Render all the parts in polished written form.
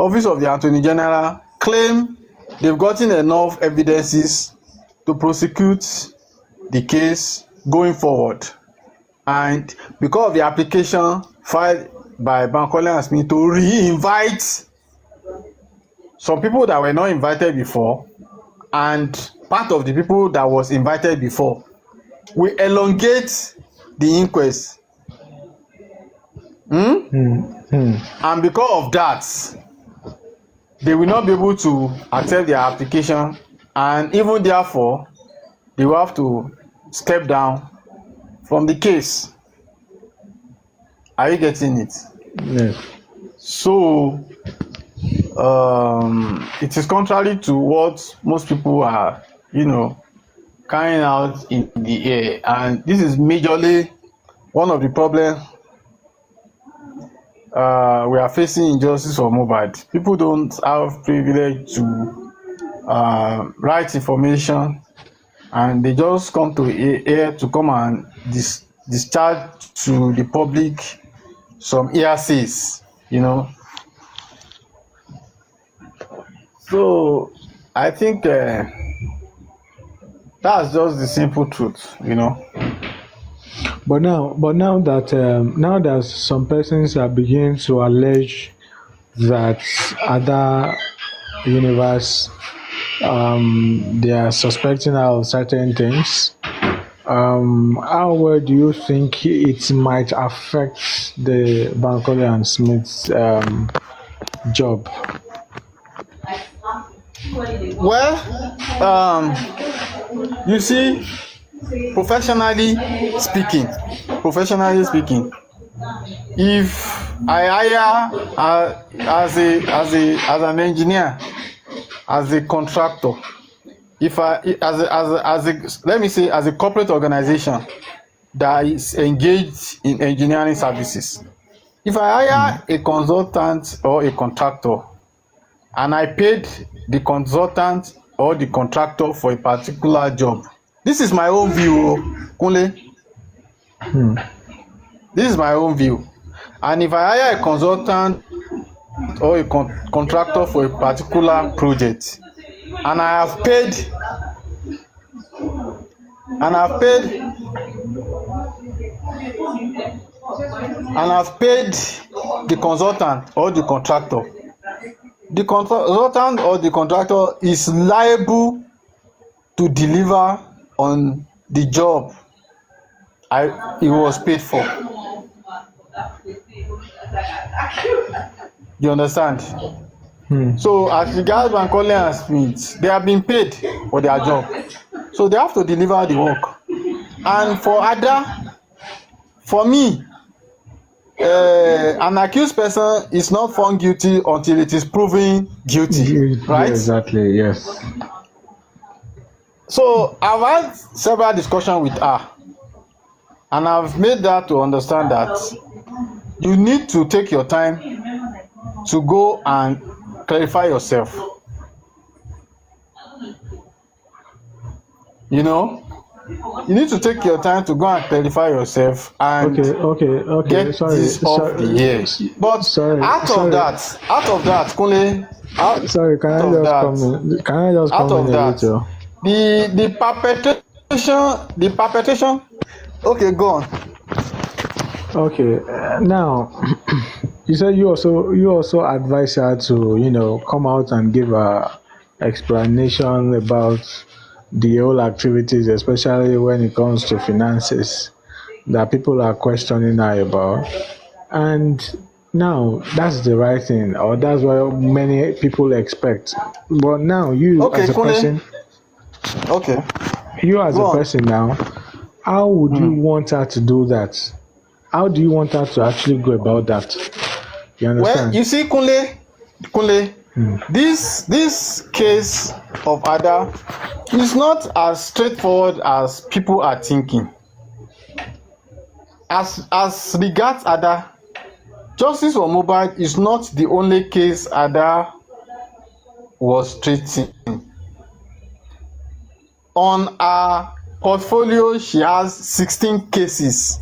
Office of the Attorney General claim they've gotten enough evidences to prosecute the case going forward. And because of the application filed by Bankole and Smith to re-invite some people that were not invited before and part of the people that was invited before, we elongate the inquest. And because of that, they will not be able to accept their application, and even therefore, they will have to step down from the case. Are you getting it? Yes. So, it is contrary to what most people are, carrying out in the air, and this is majorly one of the problems we are facing in justice for Mohbad. People don't have privilege to write information, and they just come to air to come and discharge to the public some hearsays, So I think that's just the simple truth, But now that some persons are beginning to allege that other universe, they are suspecting her of certain things. How well do you think it might affect the Bankole and Smith's job? Well, you see, professionally speaking, if I hire as an engineer, as a contractor, if I let me say as a corporate organization that is engaged in engineering services, if I hire a consultant or a contractor and I paid the consultant or the contractor for a particular job, this is my own view, Kunle. This is my own view. And if I hire a consultant or a contractor for a particular project, and I have paid the consultant or the contractor, the consultant or the contractor is liable to deliver on the job he was paid for. You understand? So as regards Bankole and Smith, they have been paid for their job, so they have to deliver the work. And for me, an accused person is not found guilty until it is proven guilty, right? Yeah, exactly, yes. So I've had several discussions with her, and I've made that to understand that you need to take your time to go and clarify yourself. You need to take your time to go and clarify yourself and get this off the air. But out of that, Kunle, can I just come in a little? The perpetration. Okay, go on. Okay, now you said you also advise her to come out and give a explanation about the whole activities, especially when it comes to finances that people are questioning her about. And now that's the right thing, or that's what many people expect. But now you as a person, person now, how would you want her to do that? How do you want her to actually go about that? You understand? Well, you see, Kunle, this case of Ada is not as straightforward as people are thinking. As regards Ada, justice for Mohbad is not the only case Ada was treating. On her portfolio, she has 16 cases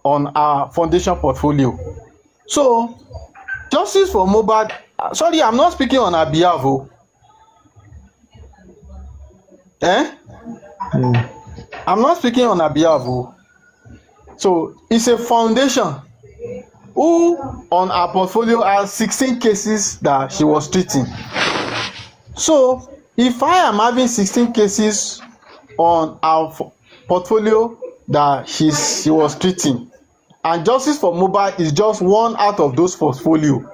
on her foundation portfolio. So, justice for Mohbad Sorry, I'm not speaking on her behalf. Oh. Mm. I'm not speaking on her behalf. Oh. So it's a foundation who on her portfolio has 16 cases that she was treating. So if I am having 16 cases on our portfolio that she was treating, and Justice for Mobile is just one out of those portfolio,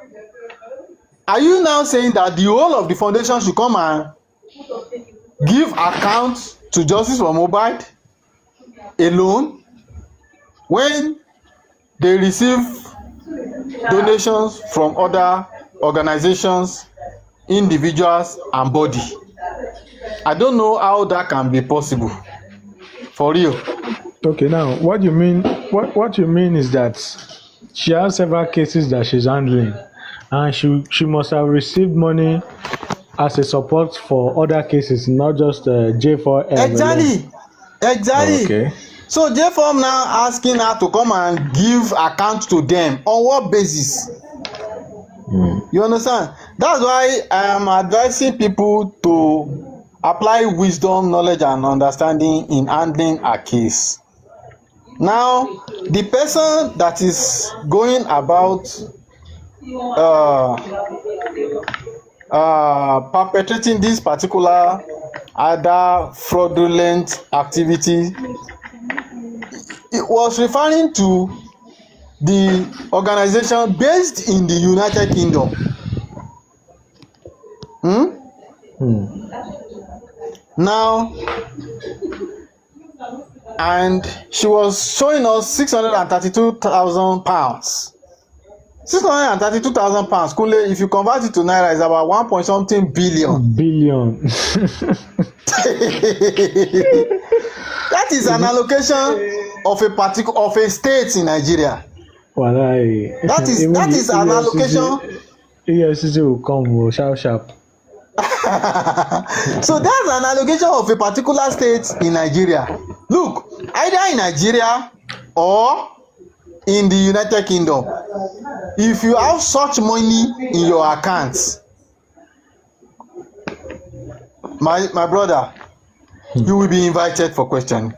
are you now saying that the whole of the foundation should come and give account to Justice for Mobile alone when they receive donations from other organizations, individuals and body? I don't know how that can be possible. For real. Okay, now what you mean? What you mean is that she has several cases that she's handling, and she must have received money as a support for other cases, not just J4M. Exactly. Okay. So J4M now asking her to come and give account to them on what basis? You understand? That's why I am advising people to apply wisdom, knowledge and understanding in handling a case. Now, the person that is going about perpetrating this particular other fraudulent activity, it was referring to the organization based in the United Kingdom. Now, and she was showing us £632,000. £632,000, Kunle, if you convert it to naira, is about 1 point something billion. That is an allocation of a state in Nigeria. That is an allocation. EFCC will come sharp. So that's an allocation of a particular state in Nigeria. Look, either in Nigeria or in the United Kingdom, if you have such money in your accounts, my brother, you will be invited for questioning.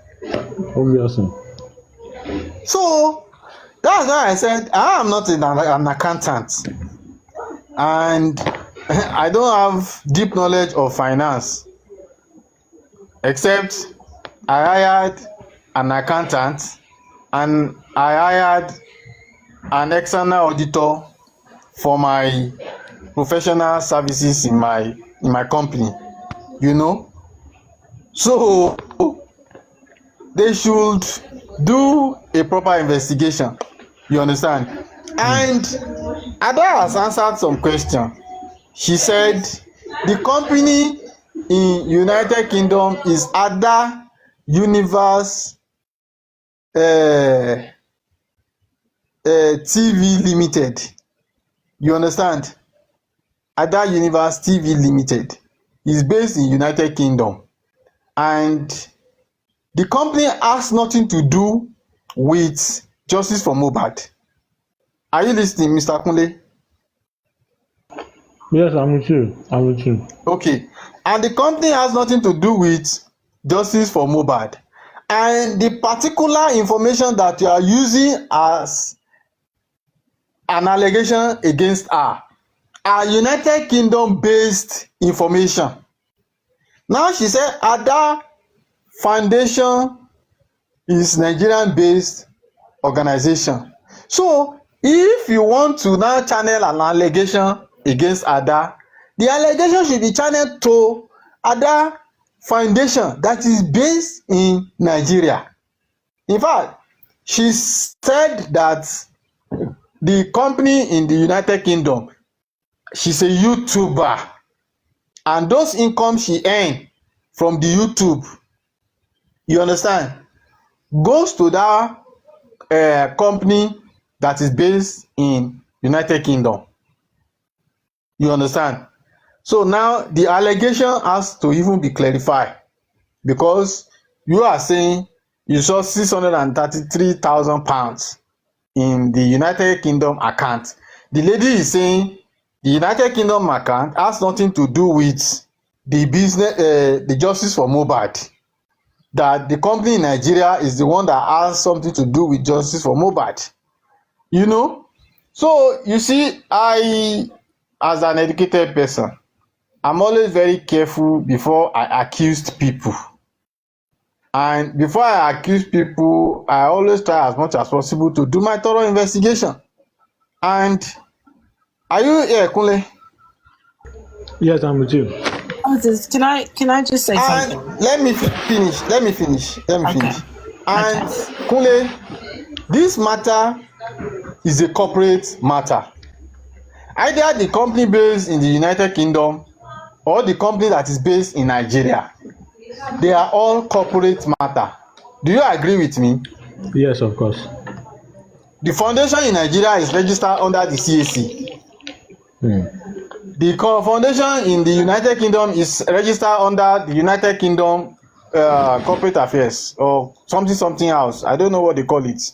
Obviously. So that's why I said I am not an accountant, and I don't have deep knowledge of finance, except I hired an accountant and I hired an external auditor for my professional services in my company, you know. So they should do a proper investigation, you understand. And Ada has answered some question. She said the company in United Kingdom is Ada Universe TV Limited. You understand? Ada Universe TV Limited is based in United Kingdom, and the company has nothing to do with Justice for Mohbad. Are you listening, Mr. Kunle? Yes, I'm with you. Okay. And the company has nothing to do with Justice for Mohbad. And the particular information that you are using as an allegation against her are United Kingdom based information. Now she said Ada Foundation is Nigerian based organization. So if you want to now channel an allegation against Ada, the allegation should be channeled to Ada Foundation that is based in Nigeria. In fact, she said that the company in the United Kingdom, she's a YouTuber, and those incomes she earned from the YouTube, you understand, goes to that company that is based in United Kingdom. You understand? So now the allegation has to even be clarified, because you are saying you saw £633,000 in the United Kingdom account. The lady is saying The United Kingdom account has nothing to do with the business, the justice for Mohbad. That the company in Nigeria is the one that has something to do with justice for Mohbad. You know? So you see, I, as an educated person, I'm always very careful before I accuse people. And before I accuse people, I always try as much as possible to do my thorough investigation. And are you here, Kunle? Yes, I'm with you. Can I just say And something? let me finish. Okay. And Kunle, this matter is a corporate matter. Either the company based in the United Kingdom or the company that is based in Nigeria, they are all corporate matter. Do you agree with me? Yes, of course. The foundation in Nigeria is registered under the CAC. The foundation in the United Kingdom is registered under the United Kingdom Corporate Affairs or something else. I don't know what they call it.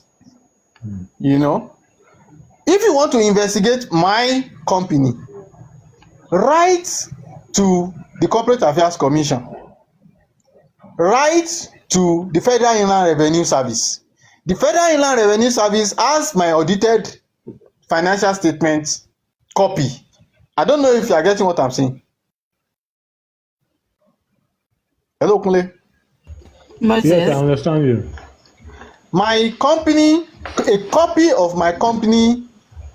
You know, if you want to investigate my company, write to the Corporate Affairs Commission, write to the Federal Inland Revenue Service. The Federal Inland Revenue Service has my audited financial statement copy. I don't know if you are getting what I'm saying. Hello, Kunle. Moses. Yes, I understand you. My company, a copy of my company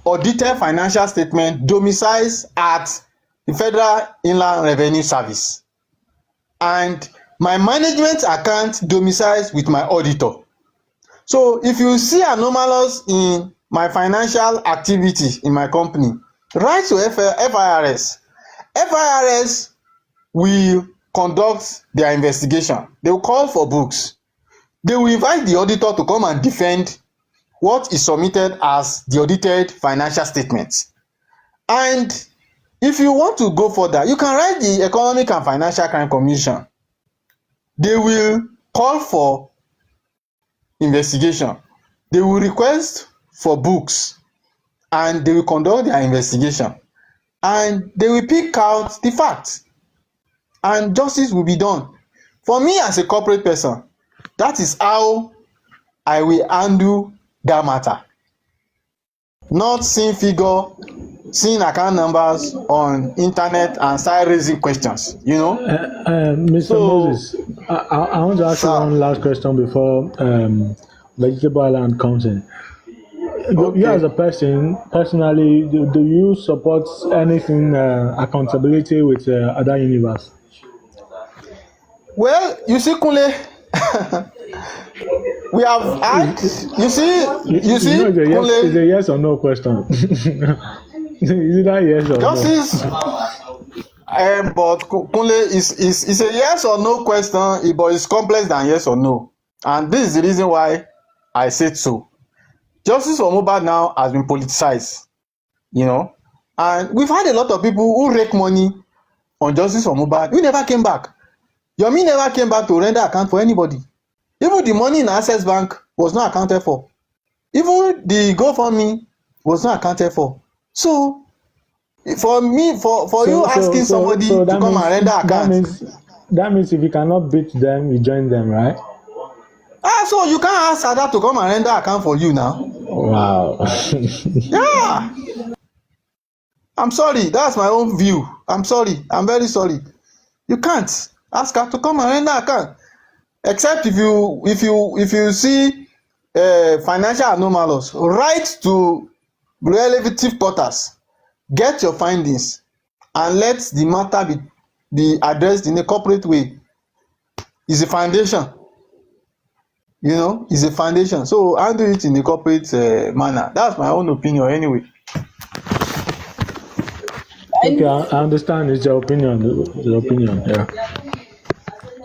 audited financial statement domiciles at the Federal Inland Revenue Service, and my management account domiciles with my auditor. So if you see anomalous in my financial activity in my company, write to FIRS. FIRS will conduct their investigation. They will call for books. They will invite the auditor to come and defend what is submitted as the audited financial statement. And if you want to go further, you can write the Economic and Financial Crime Commission. They will call for investigation. They will request for books and they will conduct their investigation. And they will pick out the facts and justice will be done. For me as a corporate person, that is how I will handle that matter. Not seeing figure, seeing account numbers on internet and start raising questions, you know. Mr. So, Moses, I want to ask you one last question before Vegetable Island comes in. You as a person, personally, do you support anything accountability with other universe? Well, you see, Kunle, we have had, you see, It's Kunle, a yes or no question. Is it that yes or justice, but Kunle is a yes or no question, but it's complex than yes or no. And this is the reason why I said so. Justice for Mohbad now has been politicized, you know, and we've had a lot of people who rake money on justice for Mohbad. We never came back. Yomi never came back to render account for anybody. Even the money in Access Bank was not accounted for. Even the GoFundMe was not accounted for. So, for me, for you asking somebody to come and render account. That means if you cannot beat them, you join them, right? So you can't ask Ada to come and render account for you now. Wow. Yeah. I'm sorry. That's my own view. I'm sorry. I'm very sorry. You can't ask her to come and render account, except if you see financial anomalies. Write to relative quarters, get your findings, and let the matter be addressed in a corporate way. It's a foundation. You know, it's a foundation. So handle it in a corporate manner. That's my own opinion anyway. Okay, I understand. It's your opinion. Yeah.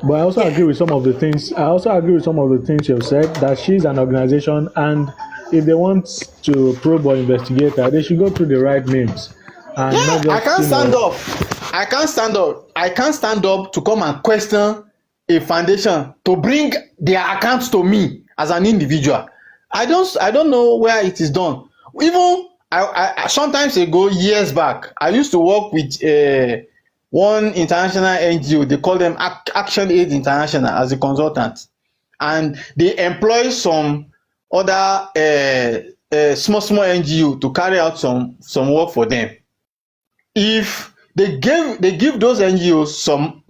But I also agree with some of the things. You've said, that she's an organization, and if they want to probe or investigate her, they should go through the right names. And not just, I can't stand up. I can't stand up to come and question a foundation to bring their accounts to me as an individual. I don't know where it is done. Even sometimes ago, years back, I used to work with one international NGO. They call them Action Aid International as a consultant, and they employ some other small NGO to carry out some work for them. If they give those NGOs some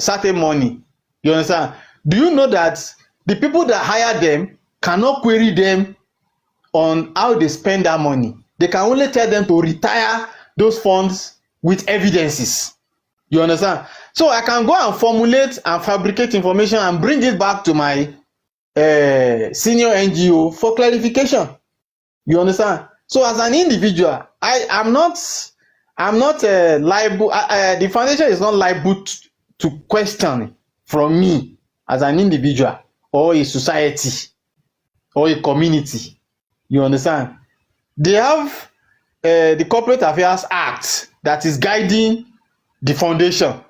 certain money, you understand? Do you know that the people that hire them cannot query them on how they spend that money? They can only tell them to retire those funds with evidences. You understand? So I can go and formulate and fabricate information and bring it back to my senior NGO for clarification. You understand? So as an individual, I'm not liable. The foundation is not liable to question from me as an individual or a society or a community. You understand? They have the Corporate Affairs Act that is guiding the foundation.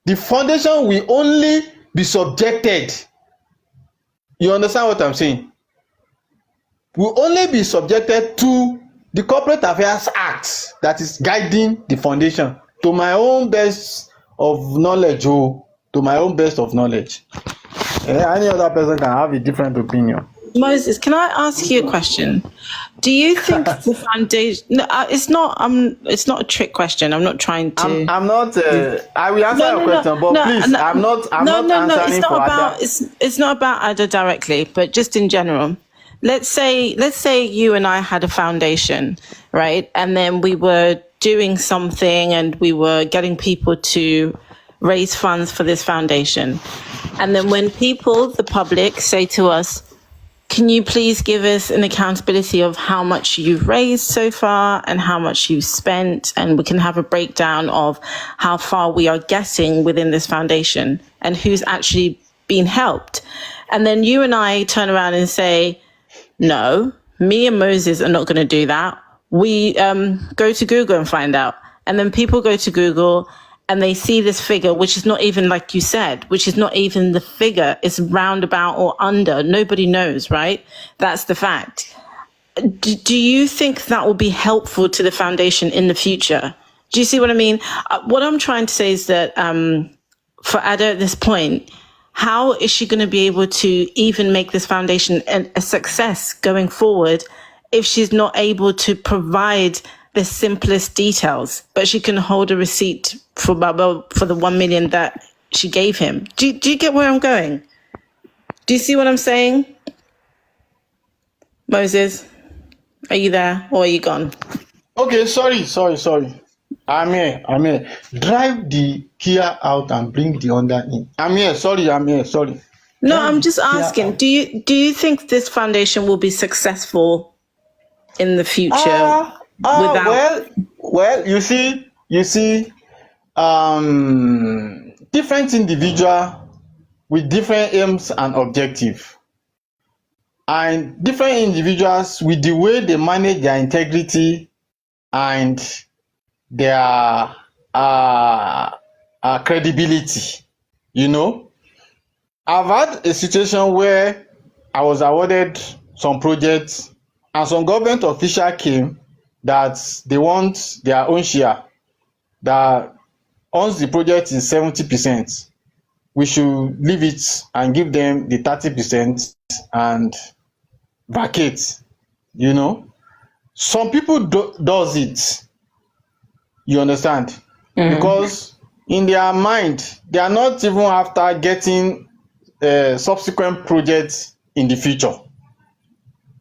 The foundation will only be subjected. You understand what I'm saying? Will only be subjected to the Corporate Affairs Act that is guiding the foundation, to my own best of knowledge. To my own best of knowledge. Any other person can have a different opinion. Moses, can I ask you a question? Do you think the foundation? No, it's not. It's not a trick question. I'm not trying to. I'm not. I will answer your question, but please, I'm not. I'm not answering it's not for about. Ada. It's not about Ada directly, but just in general. Let's say you and I had a foundation, right? And then we were doing something, and we were getting people to raise funds for this foundation. And then when people, the public, say to us, can you please give us an accountability of how much you've raised so far and how much you've spent? And we can have a breakdown of how far we are getting within this foundation and who's actually been helped. And then you and I turn around and say, no, me and Moses are not going to do that. We go to Google and find out. And then people go to Google and they see this figure, which is not even, like you said, which is not even the figure. It's roundabout or under. Nobody knows, right? That's the fact. Do you think that will be helpful to the foundation in the future? Do you see what I mean? What I'm trying to say is that for Ada at this point, how is she going to be able to even make this foundation a success going forward if she's not able to provide the simplest details, but she can hold a receipt for the 1 million that she gave him? Do you get where I'm going? Do you see what I'm saying? Moses, are you there or are you gone? Okay, sorry. I'm here. Drive the Kia out and bring the Honda in. I'm here. Sorry. No, I'm just asking. Do you think this foundation will be successful in the future? Well, you see, different individual with different aims and objectives, and different individuals with the way they manage their integrity and their credibility. You know, I've had a situation where I was awarded some projects and some government official came that they want their own share, that once the project is 70%, we should leave it and give them the 30% and vacate. You know, some people does it, you understand, because in their mind they are not even after getting subsequent projects in the future.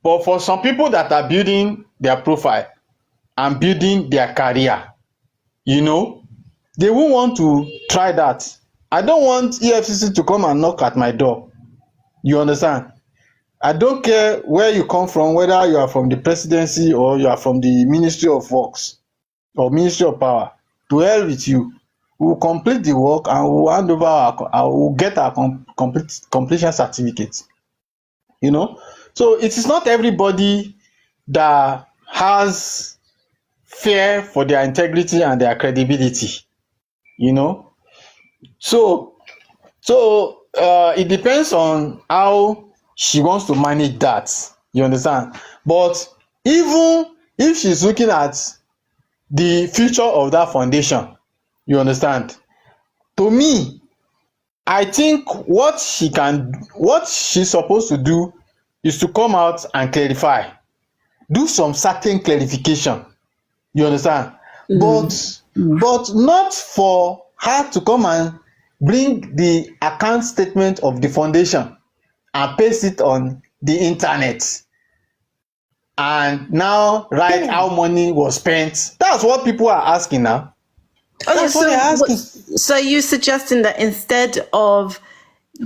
But for some people that are building their profile and building their career, you know, they won't want to try that. I don't want EFCC to come and knock at my door. You understand? I don't care where you come from, whether you are from the presidency or you are from the Ministry of Works or Ministry of Power. To hell with you. We will complete the work and we will hand over we'll get our completion certificate. You know? So it is not everybody that has fear for their integrity and their credibility. You know? So it depends on how she wants to manage that. You understand? But even if she's looking at the future of that foundation, you understand? To me, I think what she's supposed to do is to come out and clarify, do some certain clarification. You understand? But not for her to come and bring the account statement of the foundation and paste it on the internet and now write how money was spent. That's what people are asking now. That's what they're asking. So you're suggesting that instead of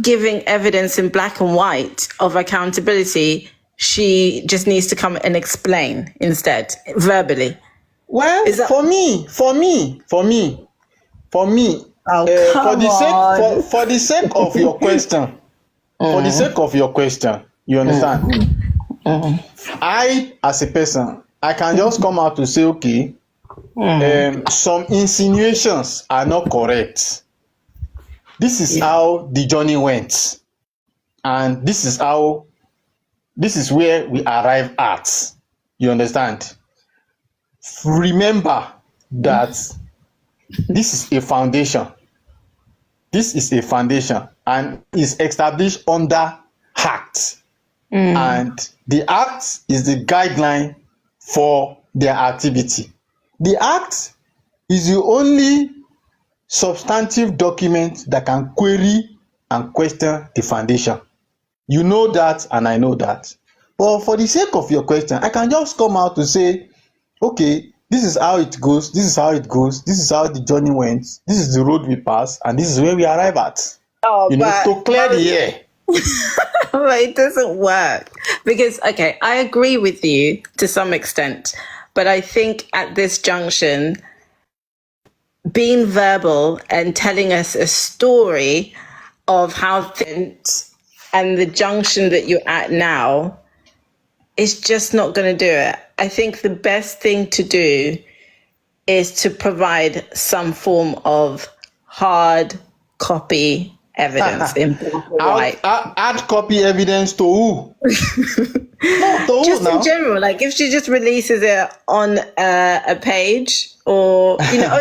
giving evidence in black and white of accountability, she just needs to come and explain instead, verbally? Well, for me, for the sake of your question, for the sake of your question, you understand? I, as a person, I can just come out to say, okay, some insinuations are not correct. This is how the journey went, and this is where we arrive at. You understand? Remember that this is a foundation. This is a foundation and is established under Act. And the Act is the guideline for their activity. The Act is the only substantive document that can query and question the foundation. You know that, and I know that. But for the sake of your question, I can just come out to say, okay, this is how it goes, this is how it goes, this is how the journey went, this is the road we pass, and this is where we arrive at. To clear the air. But it doesn't work. Because, okay, I agree with you to some extent, but I think at this junction, being verbal and telling us a story of how things and the junction that you're at now is just not going to do it. I think the best thing to do is to provide some form of hard copy evidence in black and white. Hard copy evidence to who? No, to just who now? In general, like if she just releases it on a page, or you know,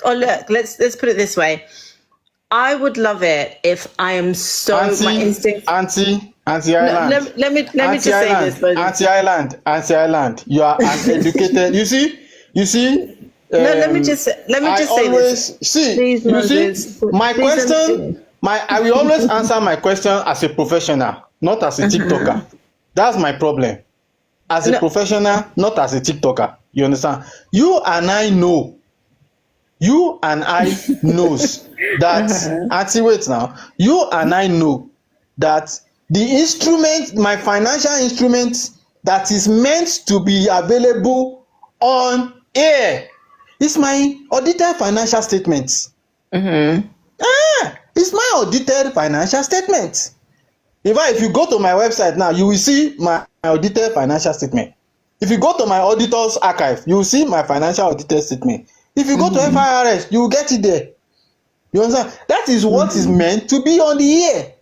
or look. Let's put it this way. I would love it if I am so my instinct. Auntie Island. Let me just say this. Auntie Island. You are uneducated. You see. No, let me just say this. Please, Moses, my question. I will always answer my question as a professional, not as a TikToker. That's my problem. As a professional, not as a TikToker. You understand? You and I knows that Auntie, wait now. You and I know that the instrument, my financial instrument that is meant to be available on air, is my audited financial statements. It's my audited financial statement. If you go to my website now, you will see my audited financial statement. If you go to my auditor's archive, you will see my financial audited statement. If you go to FIRS, you will get it there. You understand? That is what is meant to be on the air.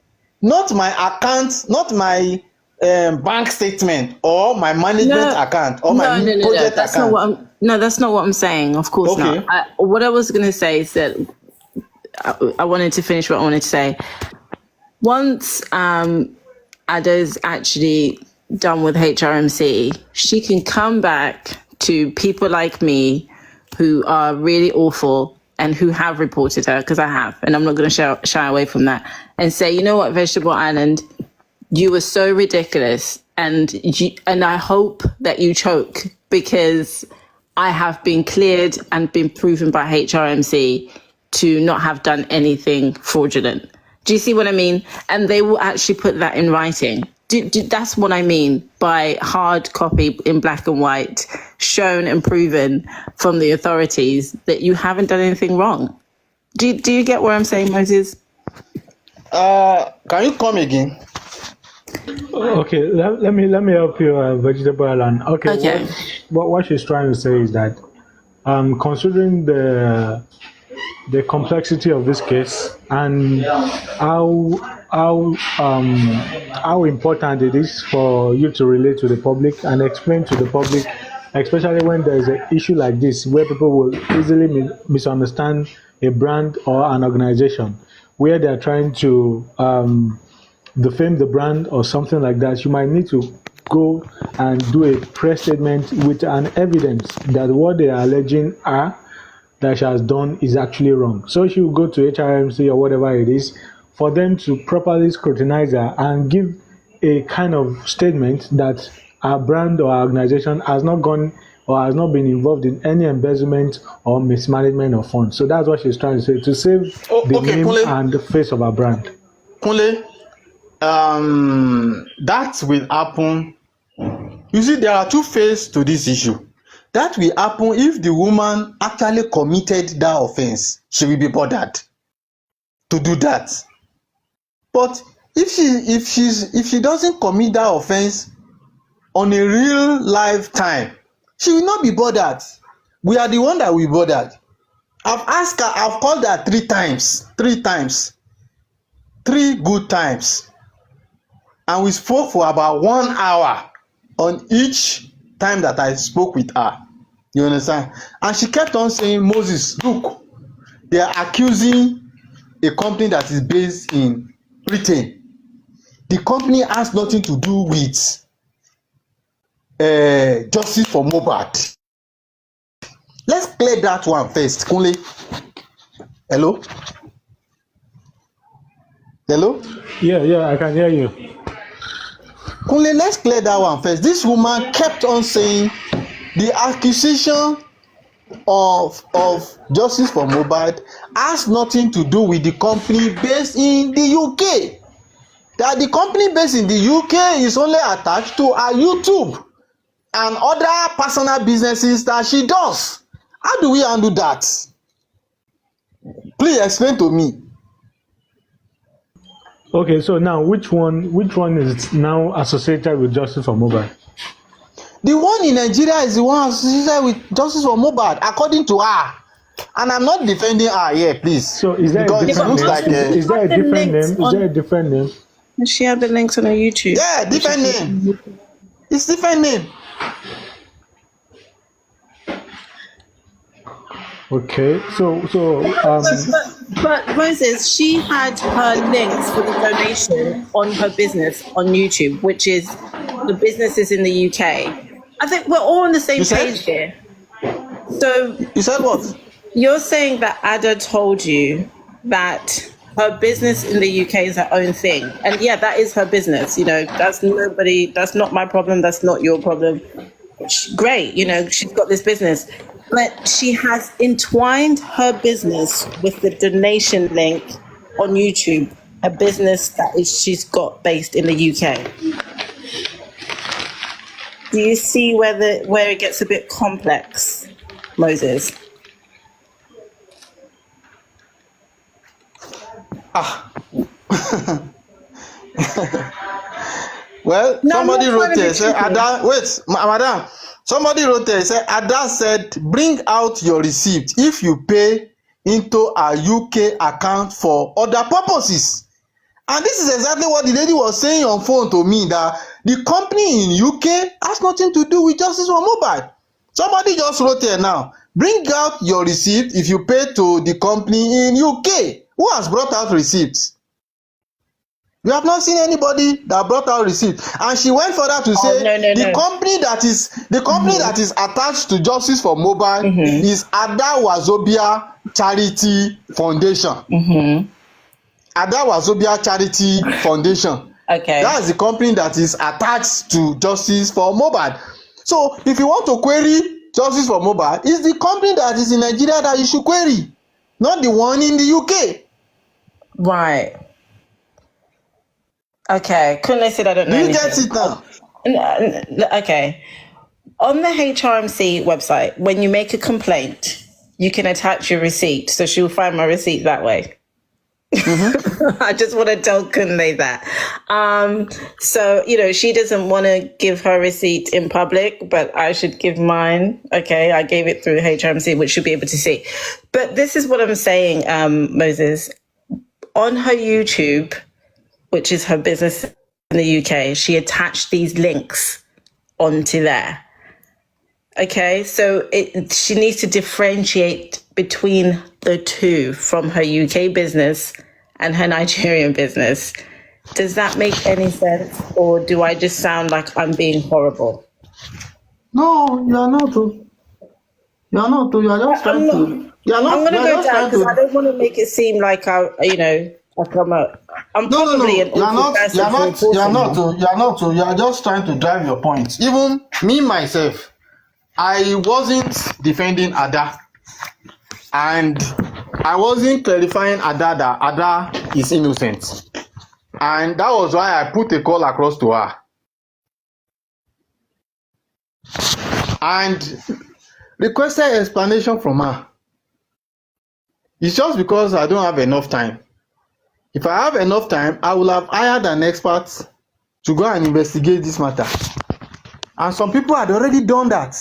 Not my account, not my bank statement or my management account or my project that's account. That's not what I'm saying. Of course not. What I was going to say is that I wanted to finish what I wanted to say. Once Ada's actually done with HRMC, she can come back to people like me who are really awful and who have reported her, because I have, and I'm not going to shy away from that, and say, you know what, Vegetable Island, you were so ridiculous, and I hope that you choke, because I have been cleared and been proven by HRMC to not have done anything fraudulent. Do you see what I mean? And they will actually put that in writing. That's what I mean by hard copy in black and white, shown and proven from the authorities that you haven't done anything wrong. Do you get what I'm saying, Moses? Can you come again? Okay, let me help you, Vegetable Island. Okay. What she's trying to say is that, considering the complexity of this case and how how important it is for you to relate to the public and explain to the public, especially when there is an issue like this where people will easily misunderstand a brand or an organization, where they are trying to defame the brand or something like that. You might need to go and do a press statement with an evidence that what they are alleging that she has done is actually wrong. So she will go to HRMC or whatever it is for them to properly scrutinize her and give a kind of statement that our brand or our organization has not gone or has not been involved in any embezzlement or mismanagement of funds. So that's what she's trying to say, to save the Okay, name Kunle. and the face of our brand. Kunle, that will happen. You see, there are two phases to this issue. That will happen if the woman actually committed that offense. She will be bothered to do that. But if she doesn't commit that offense on a real life time, she will not be bothered. We are the one that will be bothered. I've asked her, I've called her three good times, and we spoke for about 1 hour on each time that I spoke with her. You understand? And she kept on saying, Moses, look, they are accusing a company that is based in Britain. The company has nothing to do with justice for Mohbad. Let's clear that one first. Kunle, hello? Hello? Yeah, I can hear you. Kunle, let's clear that one first. This woman kept on saying the accusation of justice for Mohbad has nothing to do with the company based in the UK. That the company based in the UK is only attached to her YouTube and other personal businesses that she does. How do we handle that? Please explain to me. Okay, so now which one is now associated with justice for Mohbad? The one in Nigeria is the one associated with justice for Mohbad, according to her. And I'm not defending her here, please. So is there because a different looks name? like Is there a different name? Is there a different name? Does she have the links on her YouTube? yeah, different name. It's different name. Okay, But Moses, she had her links for the donation on her business on YouTube, which is the businesses in the UK. I think we're all on the same You said? page here. So You said what? you're saying that Ada told you that her business in the UK is her own thing. And yeah, that is her business. You know, that's not my problem. That's not your problem. Great. You know, she's got this business. But she has entwined her business with the donation link on YouTube, a business she's got based in the UK. Do you see where it gets a bit complex, Moses? Well, No, somebody I'm not wrote trying to there, be say, tricky. Ada, wait, madam. Somebody wrote there, say, Ada said, bring out your receipt if you pay into a UK account for other purposes. And this is exactly what the lady was saying on phone to me, that the company in UK has nothing to do with justice for Mohbad. Somebody just wrote here now, bring out your receipt if you pay to the company in UK. Who has brought out receipts? We have not seen anybody that brought out receipt. And she went further to say the company that is attached to Justice for Mohbad is Ada Wazobia Charity Foundation. Ada Wazobia Charity Foundation. Okay. That is the company that is attached to Justice for Mohbad. So if you want to query Justice for Mohbad, it's the company that is in Nigeria that you should query, not the one in the UK. Right. Okay. Couldn't I say I don't know Do you anything? get it now? Okay. On the HRMC website, when you make a complaint, you can attach your receipt. So she'll find my receipt that way. I just want to tell Kunle that. So, you know, she doesn't want to give her receipt in public, but I should give mine. Okay, I gave it through HRMC, which she'll be able to see. But this is what I'm saying, Moses. On her YouTube, which is her business in the UK, she attached these links onto there. Okay, so she needs to differentiate between the two from her UK business and her Nigerian business. Does that make any sense? Or do I just sound like I'm being horrible? No, you are not. You are not. You are just I'm trying not. to. You are I'm not. You gonna are go just down trying because I to. don't want to make it seem like like I'm No, no, probably an no. You are awful not. You person are for not. You are reporting not. this. You are not. You are just trying to drive your point. Even me myself, I wasn't defending Ada, and I wasn't clarifying Ada that Ada is innocent, and that was why I put a call across to her and requested explanation from her. It's just because I don't have enough time. If I have enough time, I will have hired an expert to go and investigate this matter. And some people had already done that.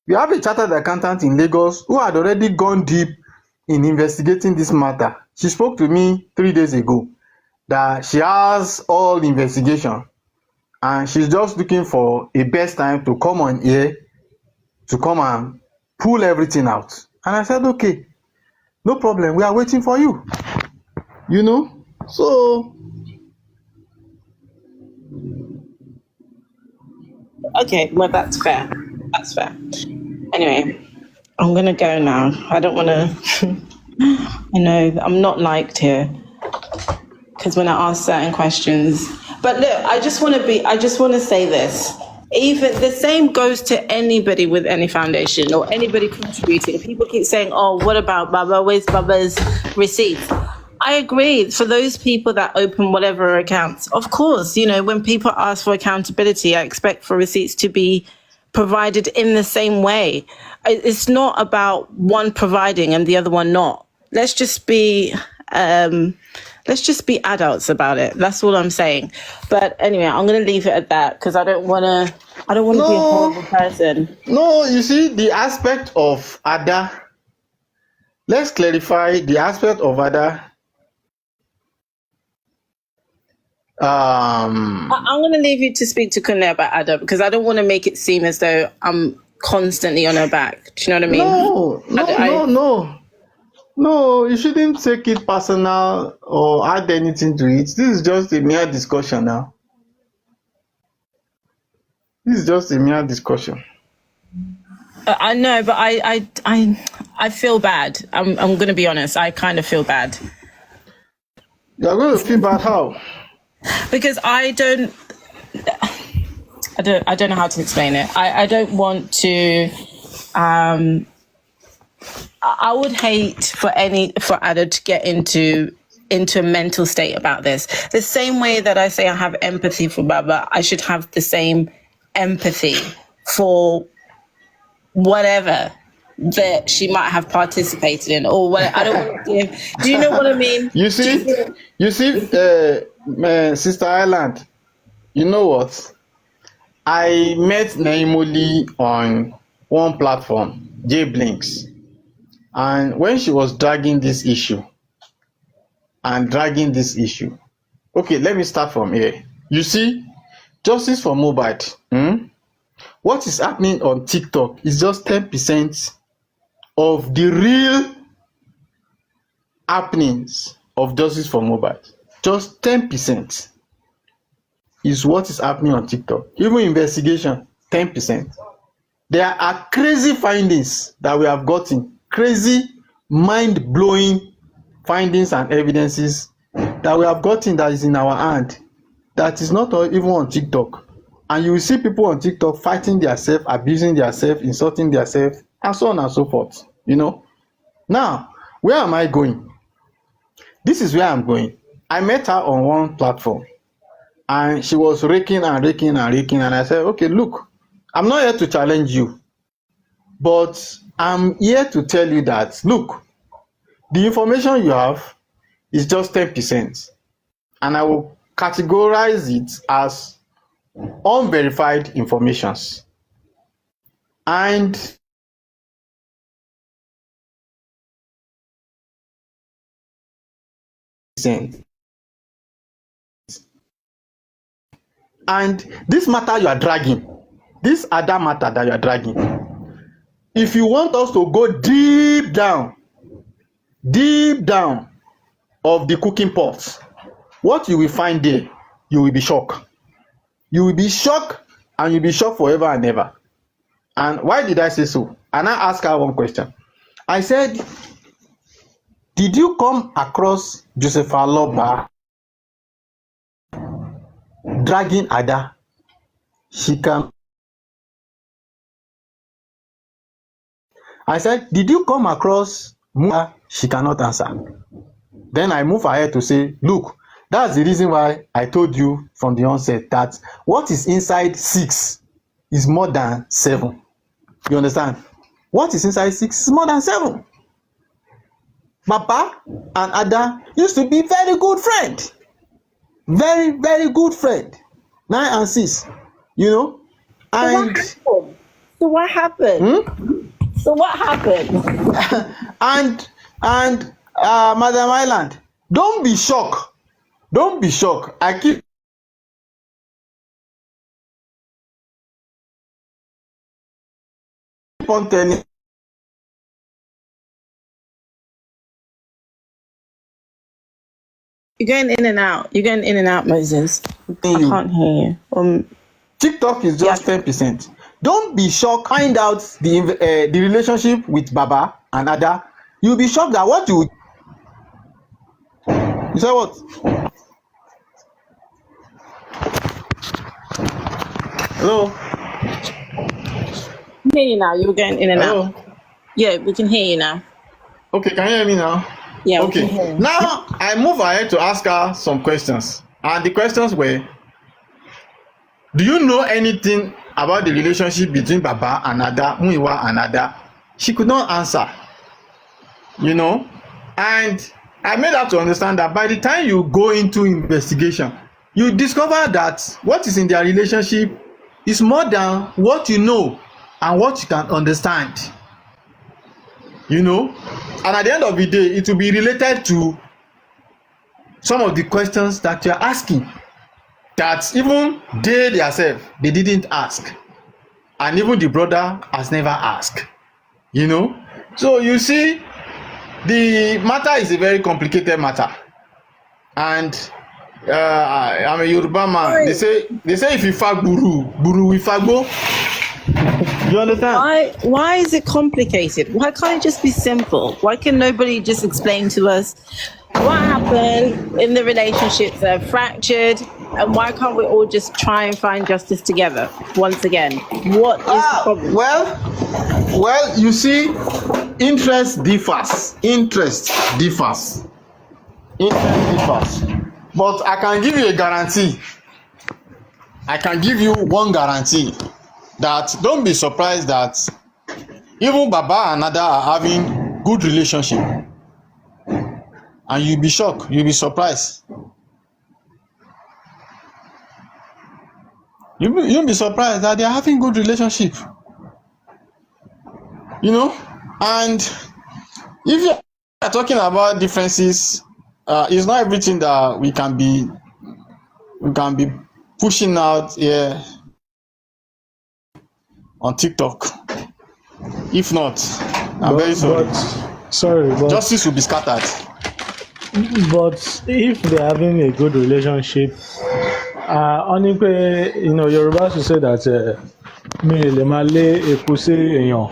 We have a chartered accountant in Lagos who had already gone deep in investigating this matter. She spoke to me 3 days ago that she has all investigation and she's just looking for a best time to come on here to come and pull everything out. And I said, okay, no problem, we are waiting for you. You know, so Okay, well that's fair. That's fair. Anyway, I'm gonna go now. I don't want to. I know I'm not liked here because when I ask certain questions. But look, I just want to say this. Even the same goes to anybody with any foundation or anybody contributing. People keep saying, oh, what about Baba? Where's Baba's receipts? I agree. For those people that open whatever accounts, of course, when people ask for accountability, I expect for receipts to be provided in the same way. It's not about one providing and the other one not. Let's just be adults about it. That's all I'm saying. But anyway, I'm going to leave it at that because I don't want to be a horrible person. No, you see the aspect of Ada. Let's clarify the aspect of Ada. I'm going to leave you to speak to Kunle about Ada because I don't want to make it seem as though I'm constantly on her back. Do you know what I mean? No, you shouldn't take it personal or add anything to it. This is just a mere discussion now. This is just a mere discussion. I know, but I feel bad. I'm going to be honest. I kind of feel bad. You're going to feel bad how? Because I don't know how to explain it. I don't want to. I would hate for Ada to get into a mental state about this. The same way that I say I have empathy for Baba, I should have the same empathy for whatever that she might have participated in or what. I don't want to give. Do you know what I mean? You see, Sister Island, you know what? I met Nehimolly on one platform, Blinks, and when she was dragging this issue, okay, let me start from here. You see, justice for Mohbad, what is happening on TikTok is just 10% of the real happenings of justice for Mohbad. Just 10% is what is happening on TikTok. Even investigation, 10%. There are crazy findings that we have gotten, crazy, mind-blowing findings and evidences that we have gotten that is in our hand, that is not even on TikTok. And you will see people on TikTok fighting themselves, abusing themselves, insulting themselves, and so on and so forth. Now, where am I going? This is where I'm going. I met her on one platform and she was raking and raking and raking, and I said, okay, look, I'm not here to challenge you, but I'm here to tell you that, look, the information you have is just 10%, and I will categorize it as unverified informations. And And this matter you are dragging, this other matter that you are dragging, if you want us to go deep down of the cooking pot, what you will find there, you will be shocked. You will be shocked, and you'll be shocked forever and ever. And why did I say so? And I asked her one question. I said, did you come across Joseph Aloba dragging Ada? She can. I said, did you come across Musa? She cannot answer. Then I move ahead to say, look, that's the reason why I told you from the onset that what is inside 6 is more than 7. You understand? What is inside 6 is more than 7. Papa and Ada used to be very good friend. Very, very good friend. 9 and 6. You know? And So what happened? So what happened? and Madam Island, don't be shocked. Don't be shocked. I keep on telling. You're going in and out. You're going in and out, Moses. I can't hear you. TikTok is just 10%. Don't be shocked. Find out the relationship with Baba and Ada. You'll be shocked that what you say what? Hello. I can hear you now. You're going in and Hello. out. Yeah, we can hear you now. Okay, can you hear me now? Yeah. Okay. We can hear you. Now I move ahead to ask her some questions, and the questions were: do you know anything about the relationship between Baba and Ada, Muiwa and Ada? She could not answer. You know, and I made her to understand that by the time you go into investigation, you discover that what is in their relationship is more than what you know and what you can understand. You know, and at the end of the day, it will be related to some of the questions that you are asking that even they themselves they didn't ask, and even the brother has never asked. You know, so you see, the matter is a very complicated matter, and I'm a Yoruba man. They say if you fag buru we fagbo. You understand? Why is it complicated? Why can't it just be simple? Why can nobody just explain to us what happened in the relationships that are fractured, and why can't we all just try and find justice together once again? What is the problem? Well, you see, interest differs. But I can give you a guarantee. I can give you one guarantee that don't be surprised that even Baba and Ada are having good relationship, and you'll be shocked, you'll be surprised. You'll be surprised that they are having good relationship. You know, and if you are talking about differences, it's not everything that we can be pushing out here on TikTok. If not, I'm very sorry. But Justice will be scattered. But if they're having a good relationship, only you know, Yoruba should say that mi lè máa lé epo sí èèyàn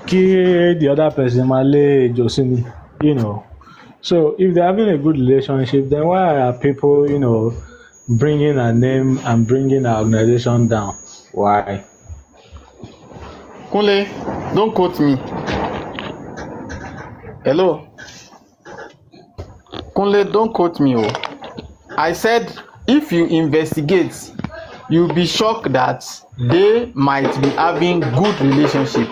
kí the other person máa lé ejò sí mi, you know. So if they're having a good relationship, then why are people, you know, bringing a name and bringing our organization down? Why? Kunle, don't quote me. Hello. Kunle, don't quote me. Oh. I said if you investigate, you'll be shocked that they might be having good relationship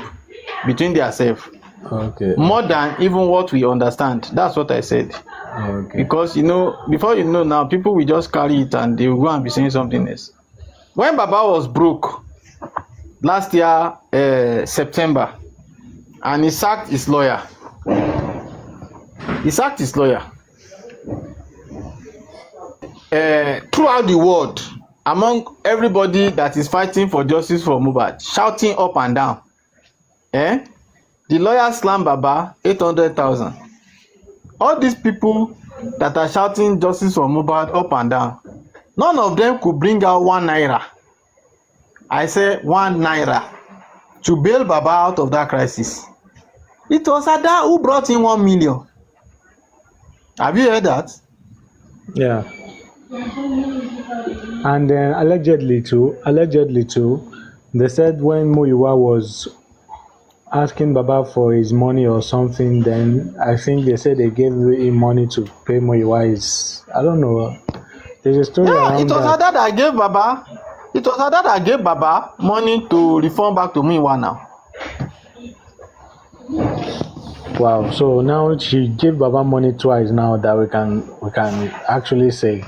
between themselves. Okay. More than even what we understand. That's what I said. Okay. Because, you know, before you know now, people will just carry it and they will go and be saying something else. When Baba was broke last year, September, and he sacked his lawyer. Throughout the world, among everybody that is fighting for justice for Mohbad, shouting up and down. The lawyer slam Baba 800,000. All these people that are shouting justice for Mohbad up and down, none of them could bring out 1 naira. I say 1 naira to bail Baba out of that crisis. It was Ada who brought in 1 million. Have you heard that? Yeah. And then allegedly too, they said when Muyiwa was asking Baba for his money or something, then I think they said they gave him money to pay Muyiwa his, I don't know. There's a story Yeah, around it was that. Ada that gave Baba. It was Ada that gave Baba money to reform back to Muyiwa now. Wow. So now she gave Baba money twice now that we can actually say.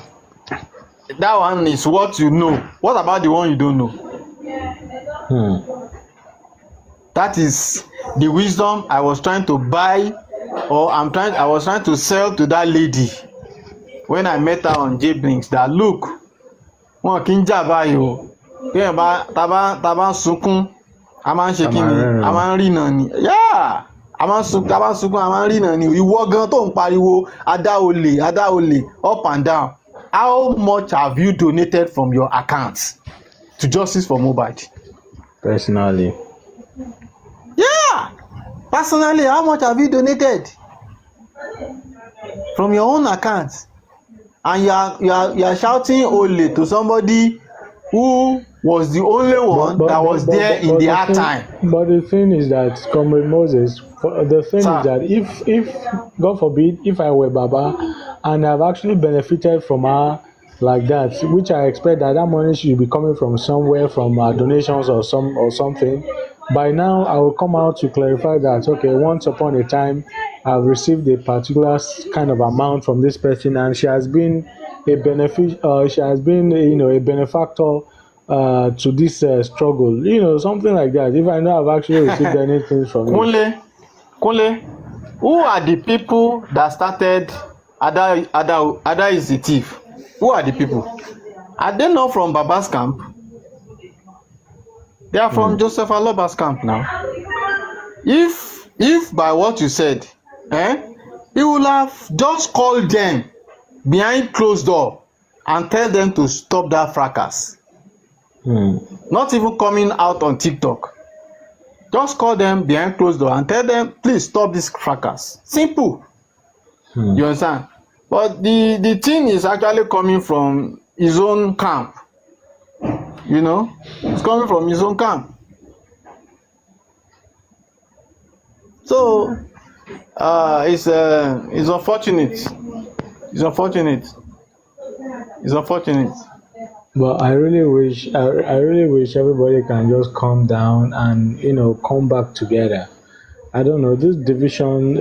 That one is what you know. What about the one you don't know? That is the wisdom I was trying to buy, or I was trying to sell to that lady when I met her on J-Blinks. That look, wọn kì í jà báyìí o. Téèyàn bá tá bá ń sunkún, a máa ń ṣe kí ni? A máa ń rìnà ni. Yeah! A máa ń sunkún, tá bá ń sunkún, a máa ń rìnà ni. Ìwọ gan tó ń pariwo Ada olè up and down. How much have you donated from your account to Justice for Mohbad? Personally. Yeah! Personally, how much have you donated from your own account? And you are shouting ole to somebody who was the only one that was there in the hard time. But the thing is that, Comrade Moses, the thing Sir. is that if God forbid, if I were Baba and I've actually benefited from her like that, which I expect that money should be coming from somewhere, from donations or something. By now, I will come out to clarify that, okay, once upon a time, I've received a particular kind of amount from this person, and she has been a a benefactor to this struggle, something like that. If I know I've actually received anything from it. Kunle, who are the people that started Ada is the thief? Who are the people? Are they not from Baba's camp? They are from Joseph Aloba's camp now. If by what you said, he would have just called them behind closed door and tell them to stop that fracas. Not even coming out on TikTok. Just call them behind closed door and tell them, please stop this fracas. Simple. You understand? But the thing is actually coming from his own camp. It's coming from his own camp. So it's unfortunate. It's unfortunate. But I really wish everybody can just calm down and come back together. I don't know, this division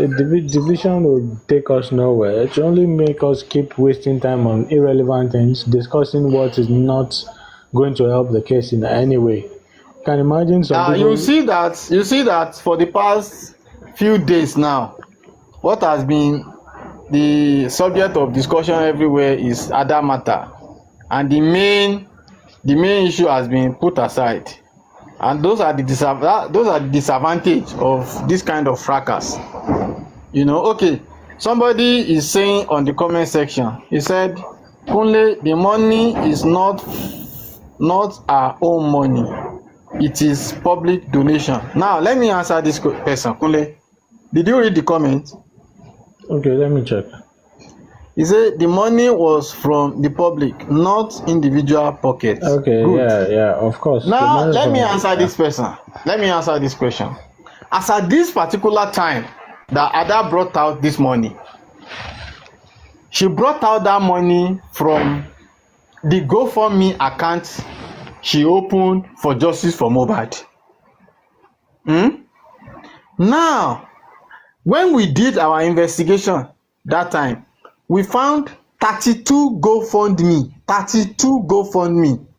will take us nowhere. It will only make us keep wasting time on irrelevant things, discussing what is not going to help the case in any way. You can imagine some people. You see that for the past few days now, what has been the subject of discussion everywhere is Ada matter, and the main issue has been put aside, and those are the disadvantage of this kind of fracas. Okay, somebody is saying on the comment section, he said, Kunle, the money is not our own money, it is public donation. Now let me answer this person. Kunle, did you read the comment? Okay, let me check. He said the money was from the public, not individual pockets. Okay. Good. Yeah, of course. Now let me answer this person. Let me answer this question. As at this particular time that Ada brought out this money, she brought out that money from the GoFundMe account she opened for Justice for Mohbad. Now, when we did our investigation that time, we found 32 GoFundMe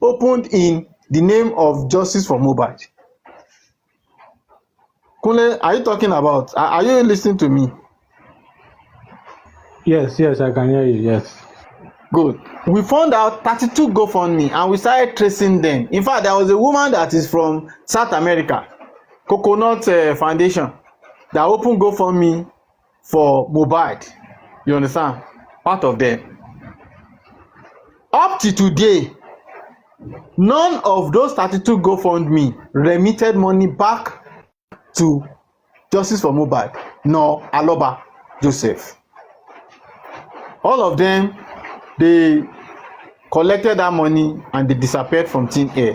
opened in the name of Justice for Mohbad. Kunle, are you talking about? Are you listening to me? Yes, I can hear you. Yes. Good. We found out 32 GoFundMe and we started tracing them. In fact, there was a woman that is from South America, Coconut Foundation, that opened GoFundMe for Mohbad. You understand? Part of them. Up to today, none of those 32 GoFundMe remitted money back to Justice for Mohbad, nor Aloba Joseph. All of them, they collected that money and they disappeared from thin air.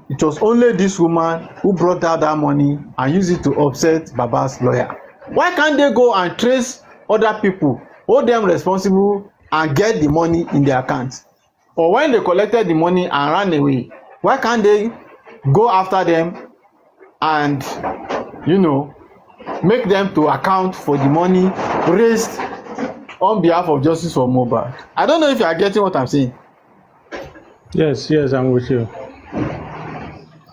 It was only this woman who brought out that money and used it to upset Baba's lawyer. Why can't they go and trace other people, hold them responsible and get the money in their accounts? Or when they collected the money and ran away, why can't they go after them and, make them to account for the money raised on behalf of Justice for Mohbad? I don't know if you are getting what I'm saying. Yes, I'm with you.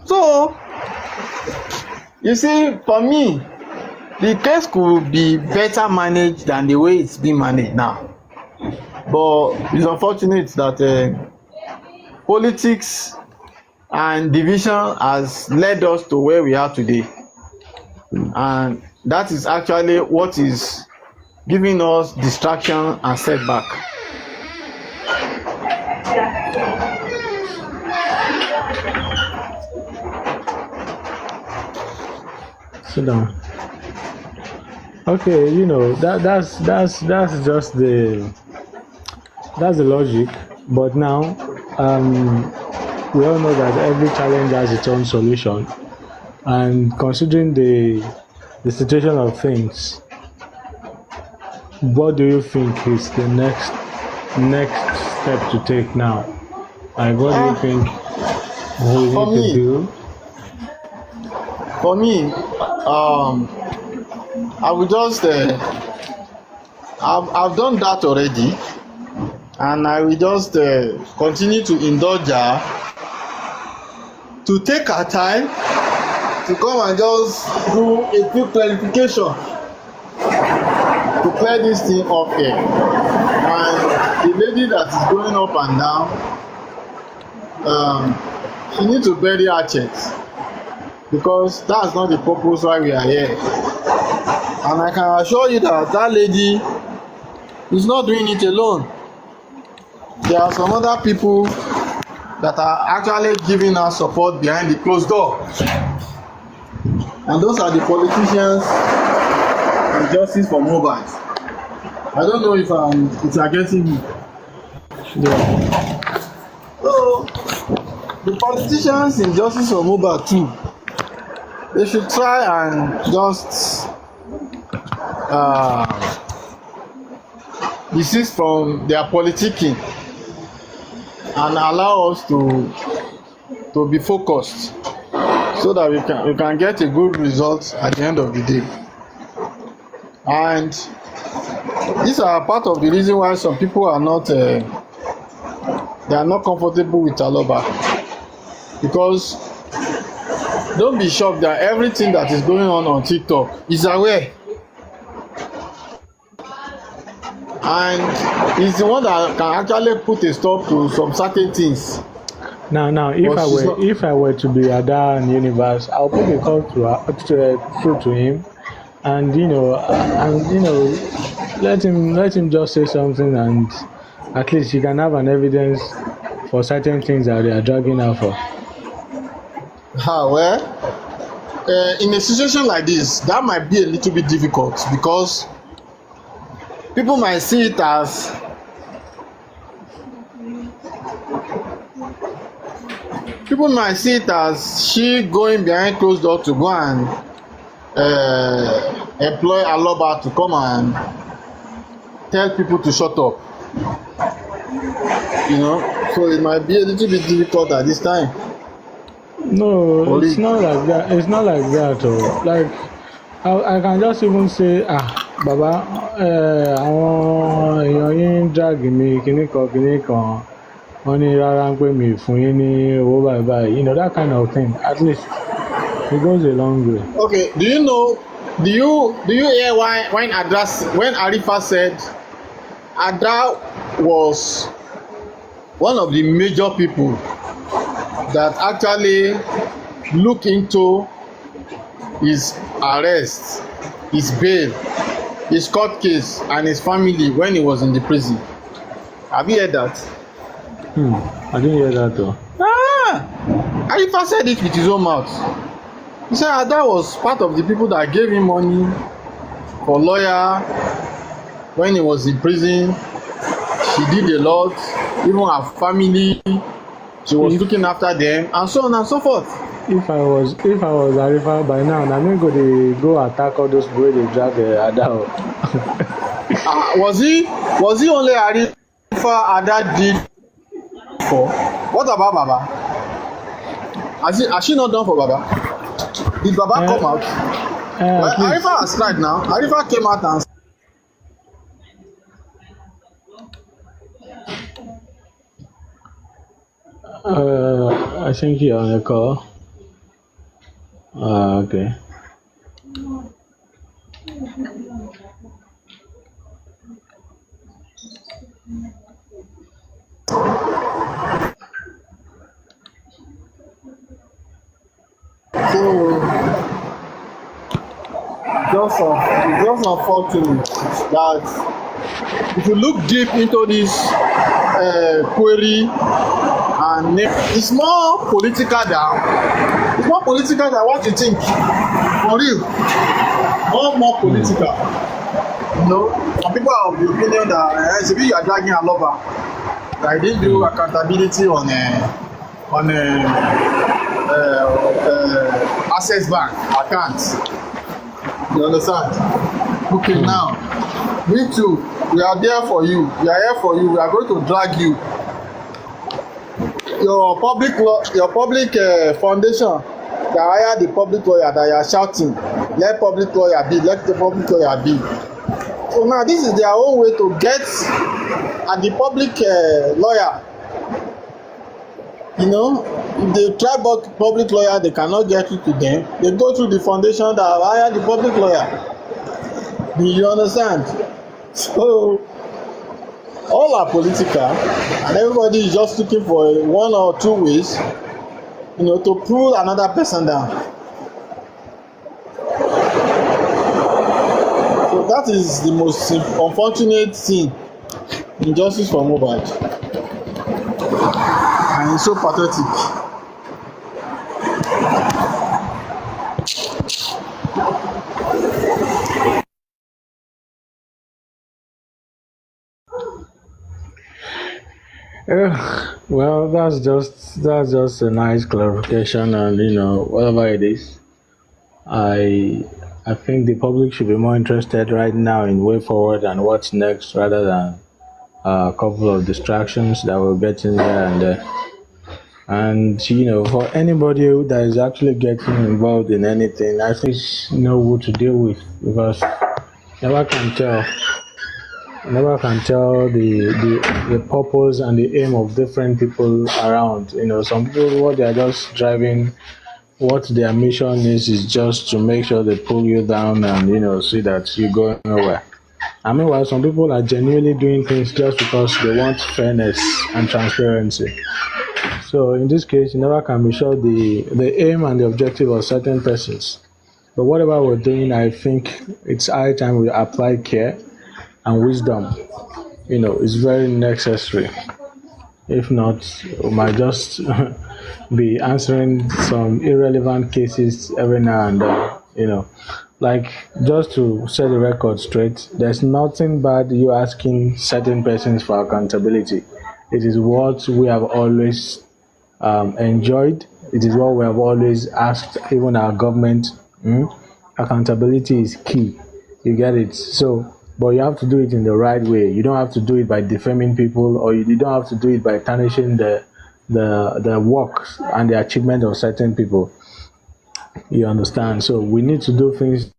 So, you see, for me, the case could be better managed than the way it's being managed now. But it's unfortunate that politics and division has led us to where we are today. And that is actually what is giving us distraction and setback. Sit down. Okay, that's just the logic. But now, we all know that every challenge has its own solution. And considering the situation of things, what do you think is the next step to take now? And what do you think we need to do? For me, I will just I've done that already, and I will just continue to indulge her to take her time to come and just do a quick clarification to clear this thing up here. And the lady that is going up and down, she needs to bury her chest, because that's not the purpose why we are here. And I can assure you that that lady is not doing it alone. There are some other people that are actually giving her support behind the closed door, and those are the politicians and Justice for Mohbad. I don't know if you are getting me. Yeah. So the politicians in Justice for Mohbad too, they should try and just desist from their politicking and allow us to be focused, so that we can get a good result at the end of the day. And these are part of the reason why some people are not they are not comfortable with Aloba, because don't be shocked that everything that is going on TikTok is aware, and he's the one that can actually put a stop to some certain things. Now, if I were to be Ada in universe, I'll put a call through to him, and let him just say something, and at least he can have an evidence for certain things that they are dragging out for. In a situation like this, that might be a little bit difficult, because people might see it as she going behind closed door to go and employ Aloba to come and tell people to shut up. So it might be a little bit difficult at this time. No, it's not like that. It's not like that. Like I can just even say, Baba, àwọn èèyàn yín drag mi kíní kan wọ́n ní rárá ń pè mí fún yín ní owó báyìí, that kind of thing. At least it goes a long way. Okay, do you hear when Arifa said Ada was one of the major people that actually look into his arrest, his bail, his court case, and his family when he was in the prison. Have you heard that? I didn't hear that though. Arifa said it with his own mouth. He said Ada was part of the people that gave him money for lawyer when he was in prison. She did a lot, even her family. She was looking after them, and so on and so forth. If I was Arifa by now, I mean go attack all those people they drag Ada. Was he only Arifa Ada did for? What about Baba? Has she not done for Baba? Did Baba come out? Well, Arifa has tried now. Arifa came out and I think you're on the call. Okay. so it's just unfortunate that if you look deep into this query, and it's more political than what you think. For real, more political. You know, some people are of the opinion that maybe you are dragging a lover. I didn't do accountability on access bank account. You understand? Okay, now we too, we are there for you. We are here for you. We are going to drag you. Your public foundation that hire the public lawyer that you are shouting, let public lawyer be, let the public lawyer be. So now this is their own way to get at the public lawyer. You know, if they try public lawyer, they cannot get it to them. They go through the foundation that hire the public lawyer. Do you understand? So all are political, and everybody is just looking for one or two ways, you know, to pull another person down. So that is the most unfortunate thing in justice for Mohbad, and it's so pathetic. Well, that's just a nice clarification, and whatever it is, I think the public should be more interested right now in way forward and what's next, rather than a couple of distractions that we're getting here and there. And for anybody that is actually getting involved in anything, I think know who to deal with, because never can tell. Never can tell the purpose and the aim of different people around. Some people, what they are just driving, what their mission is just to make sure they pull you down and see that you go nowhere. I mean, while some people are genuinely doing things just because they want fairness and transparency. So in this case, you never can be sure the aim and the objective of certain persons. But whatever we're doing, I think it's high time we apply care and wisdom. It's very necessary. If not, we might just be answering some irrelevant cases every now and then. Like, just to set the record straight, there's nothing bad you asking certain persons for accountability. It is what we have always enjoyed. It is what we have always asked, even our government. Accountability is key. You get it? So, but you have to do it in the right way. You don't have to do it by defaming people, or you don't have to do it by tarnishing the works and the achievement of certain people. You understand? So we need to do things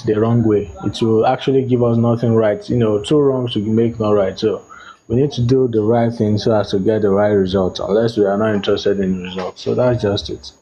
the wrong way. It will actually give us nothing right. Two wrongs will make no right. So we need to do the right thing so as to get the right result, unless we are not interested in the result. So that's just it.